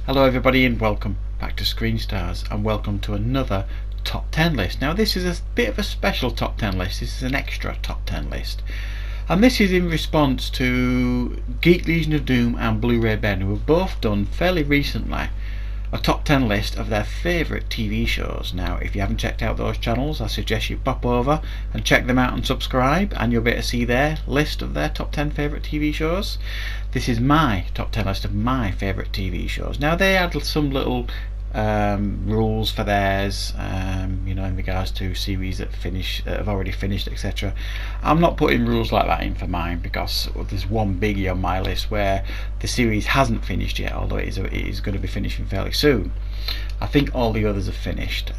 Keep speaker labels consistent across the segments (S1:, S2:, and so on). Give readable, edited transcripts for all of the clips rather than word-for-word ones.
S1: Hello everybody and welcome back to Screen Stars and welcome to another top 10 list. Now this is a bit of a special top 10 list, this is an extra top 10 list. And this is in response to Geek Legion of Doom and Blu-ray Ben, who have both done fairly recently a top 10 list of their favourite TV shows. Now if you haven't checked out those channels, I suggest you pop over and check them out and subscribe, and you'll be able to see their list of their top 10 favourite TV shows. This is my top 10 list of my favourite TV shows. Now they had some little rules for theirs, in regards to series that have already finished, etc. I'm not putting rules like that in for mine because there's one biggie on my list where the series hasn't finished yet, although it is going to be finishing fairly soon. I think all the others have finished.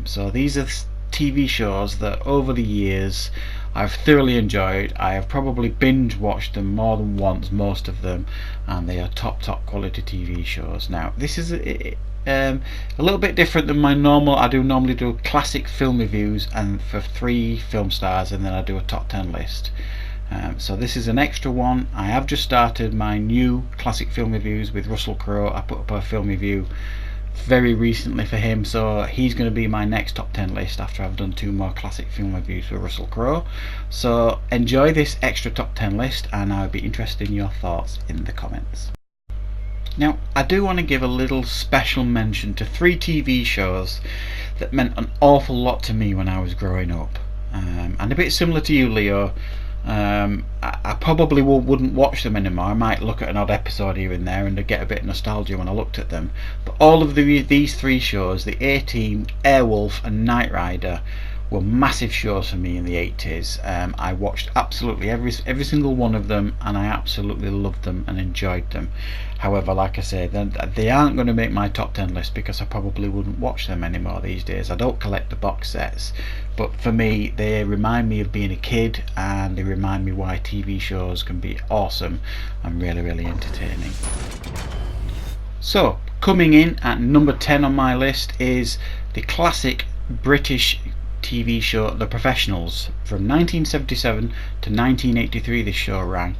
S1: So these are TV shows that over the years I've thoroughly enjoyed. I have probably binge watched them more than once, most of them, and they are top quality TV shows. Now this is a little bit different than my normal. I normally do classic film reviews and for 3 film stars, and then I do a top 10 list. So this is an extra one. I have just started my new classic film reviews with Russell Crowe. I put up a film review very recently for him, so he's going to be my next top 10 list after I've done 2 more classic film reviews with Russell Crowe. So enjoy this extra top 10 list, and I'll be interested in your thoughts in the comments. Now I do want to give a little special mention to 3 TV shows that meant an awful lot to me when I was growing up, and a bit similar to you, Leo. I probably wouldn't watch them anymore. I might look at an odd episode here and there and get a bit of nostalgia when I looked at them, but all of these 3 shows, the A-Team, Airwolf and Knight Rider, were massive shows for me in the 80s. I watched absolutely every single one of them, and I absolutely loved them and enjoyed them. However, like I say, they aren't going to make my top 10 list because I probably wouldn't watch them anymore these days. I don't collect the box sets, but for me they remind me of being a kid, and they remind me why TV shows can be awesome and really entertaining. So coming in at number 10 on my list is the classic British TV show The Professionals. From 1977 to 1983 this show ran,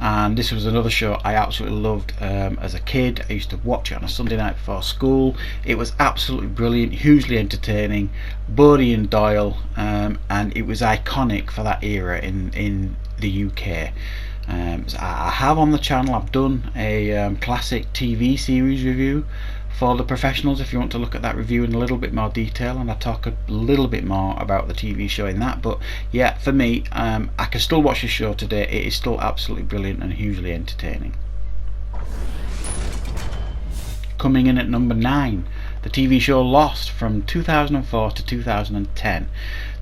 S1: and this was another show I absolutely loved as a kid. I used to watch it on a Sunday night before school. It was absolutely brilliant, hugely entertaining, Bodie and Doyle, and it was iconic for that era in the UK. So I have on the channel, I've done a classic TV series review for The Professionals, if you want to look at that review in a little bit more detail, and I talk a little bit more about the TV show in that. But yeah, for me, I can still watch the show today. It is still absolutely brilliant and hugely entertaining. Coming in at number 9, the TV show Lost, from 2004 to 2010.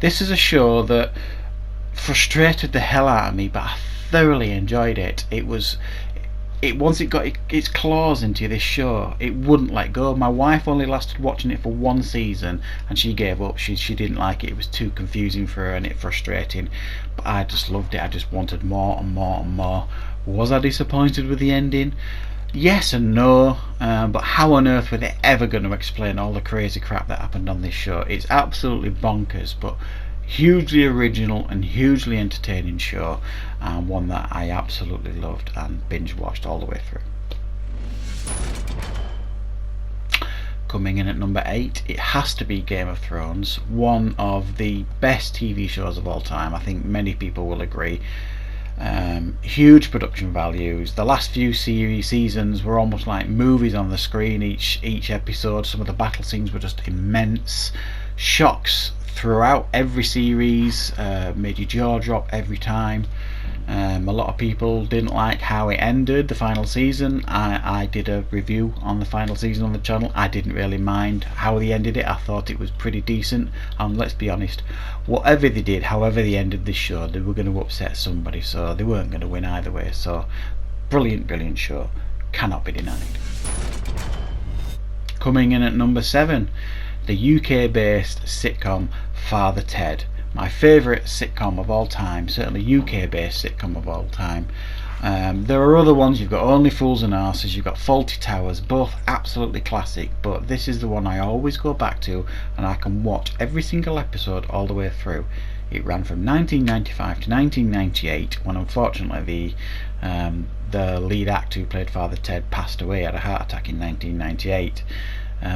S1: This is a show that frustrated the hell out of me, but I thoroughly enjoyed it. Once it got its claws into this show, it wouldn't let go. My wife only lasted watching it for 1 season and she gave up. She didn't like it. It was too confusing for her and it frustrating. But I just loved it. I just wanted more and more and more. Was I disappointed with the ending? Yes and no, but how on earth were they ever going to explain all the crazy crap that happened on this show? It's absolutely bonkers, but hugely original and hugely entertaining show, and one that I absolutely loved and binge watched all the way through. Coming in at number 8, it has to be Game of Thrones, one of the best TV shows of all time. I think many people will agree. Huge production values. The last few seasons were almost like movies on the screen. Each episode, some of the battle scenes were just immense. Shocks throughout every series, made your jaw drop every time. A lot of people didn't like how it ended, the final season. I did a review on the final season on the channel. I didn't really mind how they ended it. I thought it was pretty decent, and let's be honest, whatever they did, however they ended this show, they were going to upset somebody, so they weren't going to win either way. So brilliant show, cannot be denied. Coming in at number 7, the UK based sitcom Father Ted, my favourite sitcom of all time, certainly UK based sitcom of all time. There are other ones. You've got Only Fools and Horses, you've got Fawlty Towers, both absolutely classic, but this is the one I always go back to and I can watch every single episode all the way through. It ran from 1995 to 1998, when unfortunately The lead actor who played Father Ted passed away, had a heart attack in 1998.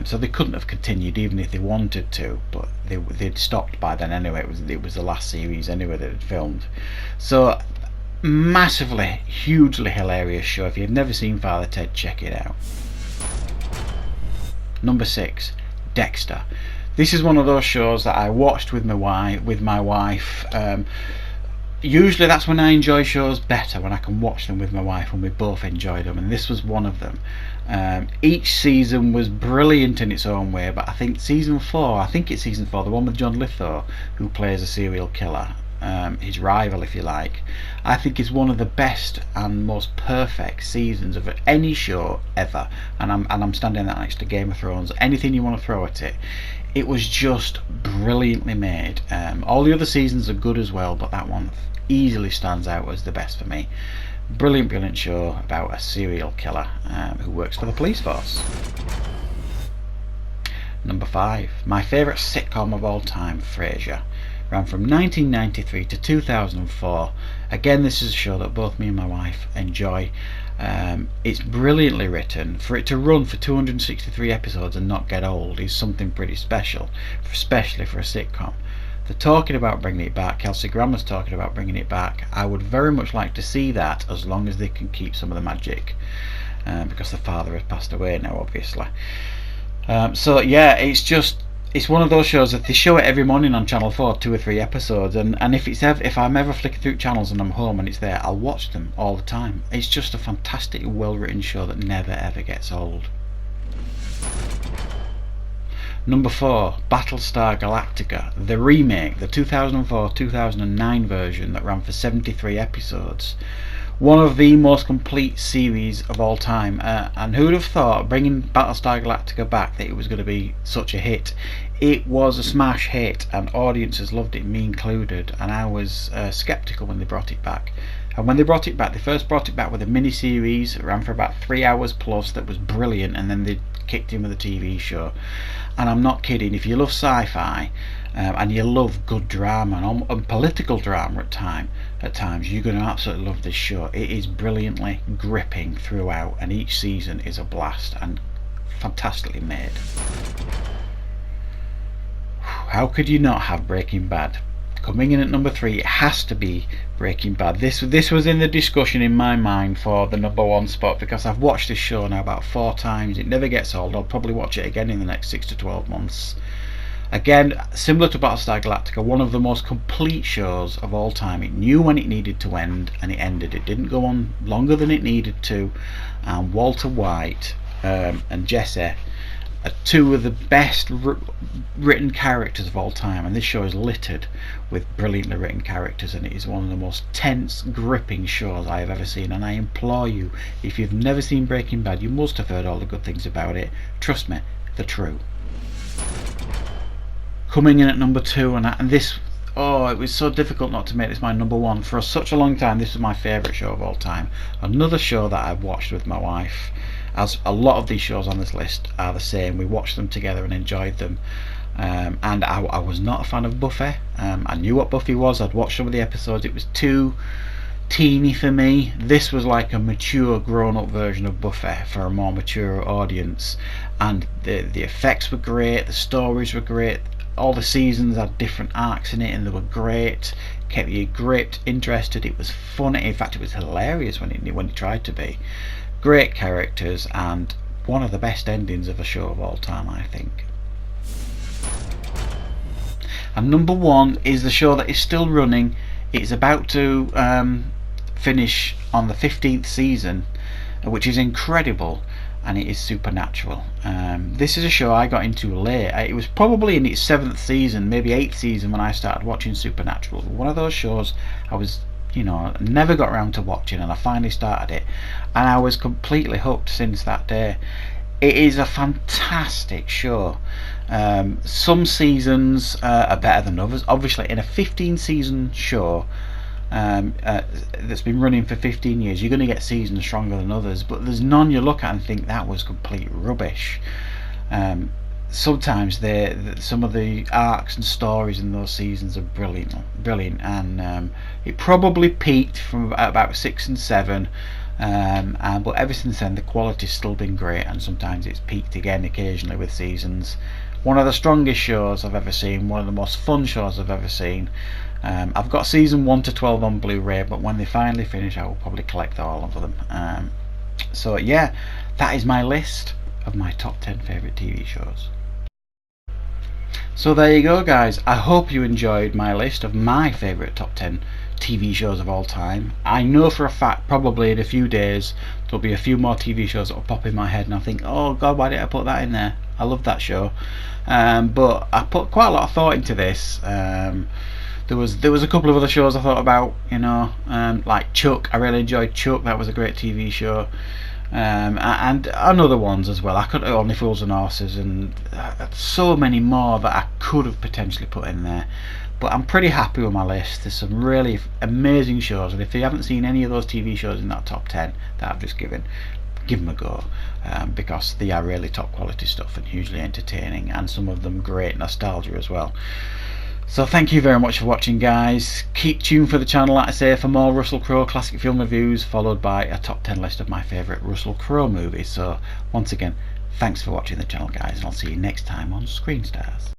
S1: So they couldn't have continued even if they wanted to, but they'd stopped by then anyway. It was the last series anyway that had filmed. So massively, hugely hilarious show. If you've never seen Father Ted, check it out. Number 6, Dexter. This is one of those shows that I watched with my wife. Usually that's when I enjoy shows better, when I can watch them with my wife and we both enjoy them, and this was one of them. Each season was brilliant in its own way, but I think it's season 4, the one with John Lithgow, who plays a serial killer, his rival if you like, I think is one of the best and most perfect seasons of any show ever, and I'm standing that next to Game of Thrones. Anything you want to throw at it, it was just brilliantly made. All the other seasons are good as well, but that one easily stands out as the best for me. Brilliant show about a serial killer who works for the police force. Number 5, my favourite sitcom of all time, Frasier. Ran from 1993 to 2004. Again, this is a show that both me and my wife enjoy. It's brilliantly written. For it to run for 263 episodes and not get old is something pretty special, especially for a sitcom. They're talking about bringing it back. Kelsey Grammer's talking about bringing it back. I would very much like to see that, as long as they can keep some of the magic, because the father has passed away now, obviously. So yeah, it's one of those shows that they show it every morning on Channel 4, 2 or 3 episodes, and if I'm ever flicking through channels and I'm home and it's there, I'll watch them all the time. It's just a fantastic, well-written show that never ever gets old. Number 4, Battlestar Galactica, the remake, the 2004-2009 version that ran for 73 episodes. One of the most complete series of all time, and who would have thought, bringing Battlestar Galactica back, that it was going to be such a hit. It was a smash hit and audiences loved it, me included, and I was sceptical when they brought it back. And when they brought it back, they first brought it back with a mini-series. It ran for about 3 hours plus, that was brilliant, and then they kicked in with a TV show. And I'm not kidding, if you love sci-fi and you love good drama and political drama at times, you're going to absolutely love this show. It is brilliantly gripping throughout, and each season is a blast and fantastically made. How could you not have Breaking Bad? Coming in at number 3, it has to be Breaking Bad. This was in the discussion in my mind for the number 1 spot, because I've watched this show now about 4 times. It never gets old. I'll probably watch it again in the next 6 to 12 months. Again, similar to Battlestar Galactica, one of the most complete shows of all time. It knew when it needed to end, and it ended. It didn't go on longer than it needed to. And Walter White and Jesse are 2 of the best written characters of all time, and this show is littered with brilliantly written characters, and it is one of the most tense, gripping shows I have ever seen. And I implore you, if you've never seen Breaking Bad, you must have heard all the good things about it. Trust me, they're true. Coming in at number 2, and this, it was so difficult not to make this my number 1. For such a long time, this was my favourite show of all time. Another show that I've watched with my wife, as a lot of these shows on this list are the same. We watched them together and enjoyed them. And I was not a fan of Buffy. I knew what Buffy was. I'd watched some of the episodes. It was too teeny for me. This was like a mature, grown-up version of Buffy for a more mature audience. And the effects were great. The stories were great. All the seasons had different arcs in it, and they were great. Kept you gripped, interested. It was funny. In fact, it was hilarious when it tried to be. Great characters, and one of the best endings of a show of all time, I think. And number 1 is the show that is still running. It's about to finish on the 15th season, which is incredible, and it is Supernatural. This is a show I got into late. It was probably in its 7th season, maybe 8th season, when I started watching Supernatural. One of those shows I was, never got around to watching, and I finally started it, and I was completely hooked since that day. It is a fantastic show. Some seasons are better than others. Obviously, in a 15-season show that's been running for 15 years, you're going to get seasons stronger than others, but there's none you look at and think that was complete rubbish. sometimes some of the arcs and stories in those seasons are brilliant, and it probably peaked from about 6 and 7, but ever since then the quality's still been great, and sometimes it's peaked again occasionally with seasons. One of the strongest shows I've ever seen, one of the most fun shows I've ever seen. I've got season 1 to 12 on Blu-ray, but when they finally finish I will probably collect all of them. So yeah, that is my list of my top 10 favourite TV shows. So there you go, guys. I hope you enjoyed my list of my favourite top 10 TV shows of all time. I know for a fact probably in a few days there'll be a few more TV shows that will pop in my head and I'll think, oh god, why did I put that in there? I love that show. But I put quite a lot of thought into this. There was a couple of other shows I thought about, like Chuck. I really enjoyed Chuck. That was a great TV show. And other ones as well. I could Only Fools and Horses, and so many more that I could have potentially put in there. But I'm pretty happy with my list. There's some really amazing shows, and if you haven't seen any of those TV shows in that top 10 that I've just given, give them a go, because they are really top quality stuff and hugely entertaining, and some of them great nostalgia as well. So thank you very much for watching, guys. Keep tuned for the channel, like I say, for more Russell Crowe classic film reviews, followed by a top 10 list of my favourite Russell Crowe movies. So once again, thanks for watching the channel, guys, and I'll see you next time on Screen Stars.